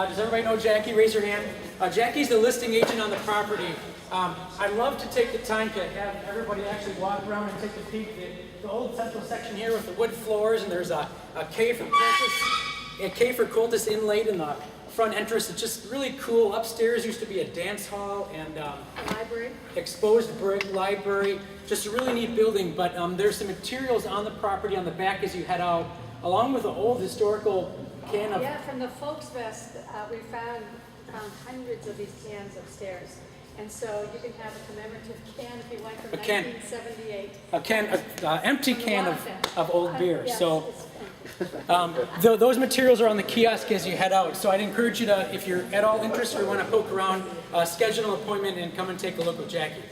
Does everybody know Jackie? Raise your hand. Jackie's the listing agent on the property. I'd love to take the time to have everybody actually walk around and take a peek at the old central section here with the wood floors, and there's a cave for cultists inlaid in the front entrance. It's just really cool. Upstairs used to be a dance hall and library. Exposed brick library. Just a really neat building, but there's some materials on the property on the back as you head out, along with an old historical can of... Yeah, from the Folksfest, we found hundreds of these cans upstairs. And so you can have a commemorative can if you want from 1978. Empty can of old beer. Yes, So those materials are on the kiosk as you head out. So I'd encourage you to, if you're at all interested or want to poke around, schedule an appointment and come and take a look with Jackie.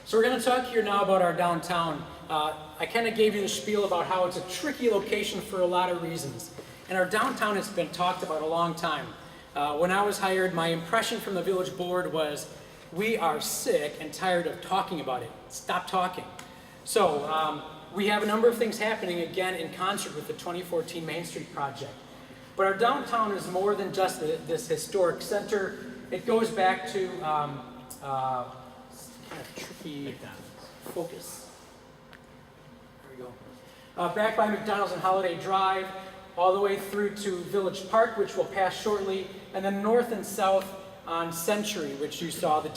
So we're going to talk here now about our downtown. I kind of gave you the spiel about how it's a tricky location for a lot of reasons. And our downtown has been talked about a long time. When I was hired, my impression from the village board was, we are sick and tired of talking about it. Stop talking. So we have a number of things happening, again, in concert with the 2014 Main Street project. But our downtown is more than just this historic center. It goes back to kind of tricky focus. There we go. Back by McDonald's and Holiday Drive, all the way through to Village Park, which we'll pass shortly, and then north and south on Century, which you saw, the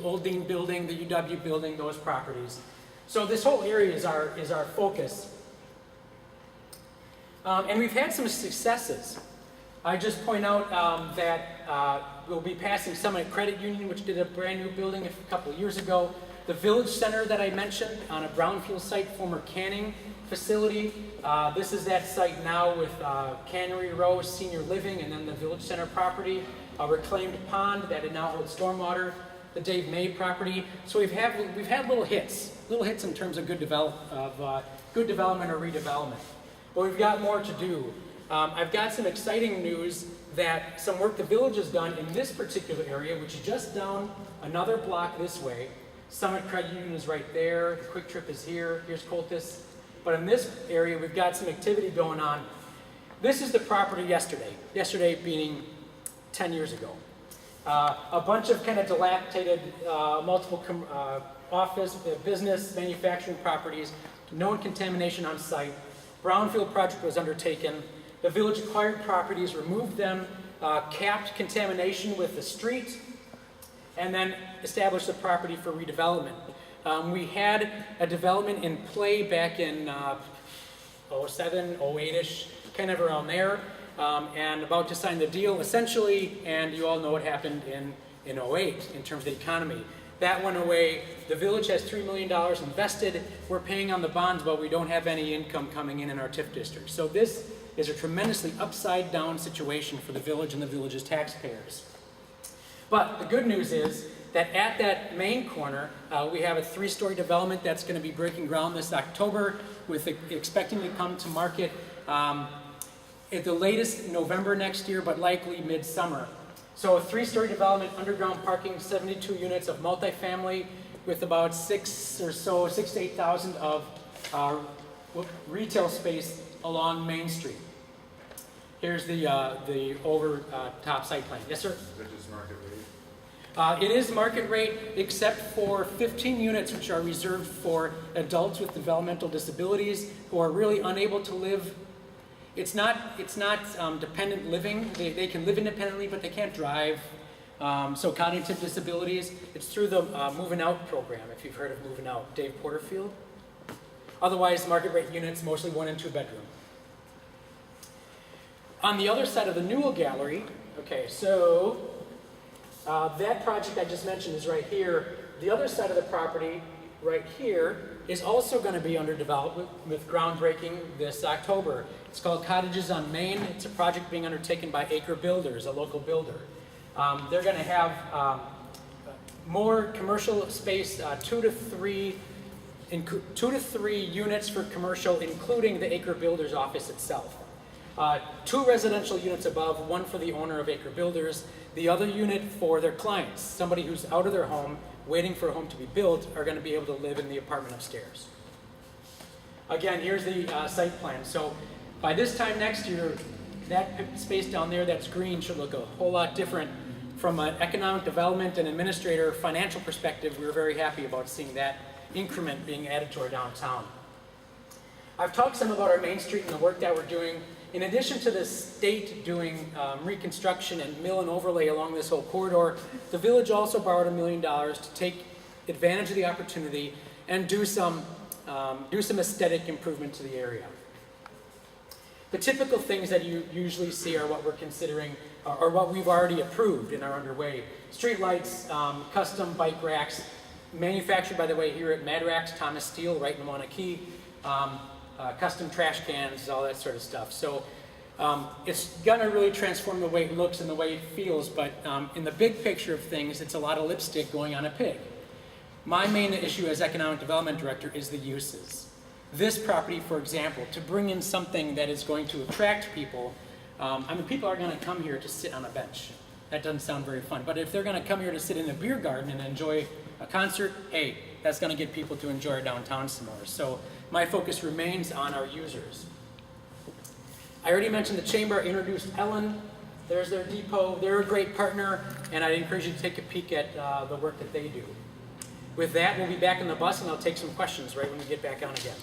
old Dean building, the UW building, those properties. So this whole area is our focus. And we've had some successes. I just point out that we'll be passing Summit Credit Union, which did a brand new building a couple of years ago. The Village Center that I mentioned on a brownfield site, former canning facility. This is that site now with Cannery Row Senior Living, and then the Village Center property, a reclaimed pond that now holds stormwater, the Dave May property. So we've had little hits in terms of good development or redevelopment. But we've got more to do. I've got some exciting news that some work the village has done in this particular area, which is just down another block this way. Summit Credit Union is right there. The Quick Trip is here. Here's Coltis. But in this area, we've got some activity going on. This is the property yesterday being 10 years ago. A bunch of kind of dilapidated, multiple office, business, manufacturing properties, known contamination on site. Brownfield project was undertaken. The village acquired properties, removed them, capped contamination with the street, and then established the property for redevelopment. We had a development in play back in 07, 08-ish, kind of around there, and about to sign the deal essentially, and you all know what happened in 08 in terms of the economy. That went away. The village has $3 million invested. We're paying on the bonds, but we don't have any income coming in our TIF district. So this is a tremendously upside down situation for the village and the village's taxpayers. But the good news is that at that main corner, we have a 3-story development that's going to be breaking ground this October, with expecting to come to market at the latest November next year, but likely midsummer. So a 3-story development, underground parking, 72 units of multifamily, with about 6,000 to 8,000 of retail space along Main Street. Here's the top site plan. Yes, sir? Which is market rate? It is market rate, except for 15 units which are reserved for adults with developmental disabilities who are really unable to live. It's not dependent living. They can live independently, but they can't drive. So cognitive disabilities. It's through the Moving Out program, if you've heard of Moving Out. Dave Porterfield. Otherwise, market rate units, mostly 1 and 2 bedroom. On the other side of the Newell Gallery, okay, so that project I just mentioned is right here. The other side of the property, right here, is also going to be under development with groundbreaking this October. It's called Cottages on Main. It's a project being undertaken by Acre Builders, a local builder. They're going to have more commercial space, 2 to 3 units for commercial, including the Acre Builders office itself. 2 residential units above, 1 for the owner of Acre Builders, the other unit for their clients. Somebody who's out of their home, waiting for a home to be built, are going to be able to live in the apartment upstairs. Again, here's the site plan. So by this time next year, that space down there that's green should look a whole lot different. From an economic development and administrator financial perspective, we were very happy about seeing that increment being added to our downtown. I've talked some about our Main Street and the work that we're doing. In addition to the state doing reconstruction and mill and overlay along this whole corridor, the village also borrowed $1 million to take advantage of the opportunity and do some aesthetic improvement to the area. The typical things that you usually see are what we're considering, or what we've already approved and are underway. Street lights, custom bike racks, manufactured, by the way, here at Madrax, Thomas Steel, right in Wanakee, custom trash cans, all that sort of stuff. So it's gonna really transform the way it looks and the way it feels, but in the big picture of things, it's a lot of lipstick going on a pig. My main issue as Economic Development Director is the uses. This property, for example, to bring in something that is going to attract people, I mean, people are gonna come here to sit on a bench. That doesn't sound very fun, but if they're gonna come here to sit in a beer garden and enjoy a concert, hey, that's gonna get people to enjoy our downtown some more. So my focus remains on our users. I already mentioned the chamber. I introduced Ellen. There's their depot. They're a great partner, and I'd encourage you to take a peek at the work that they do. With that, we'll be back in the bus, and I'll take some questions right when we get back on again.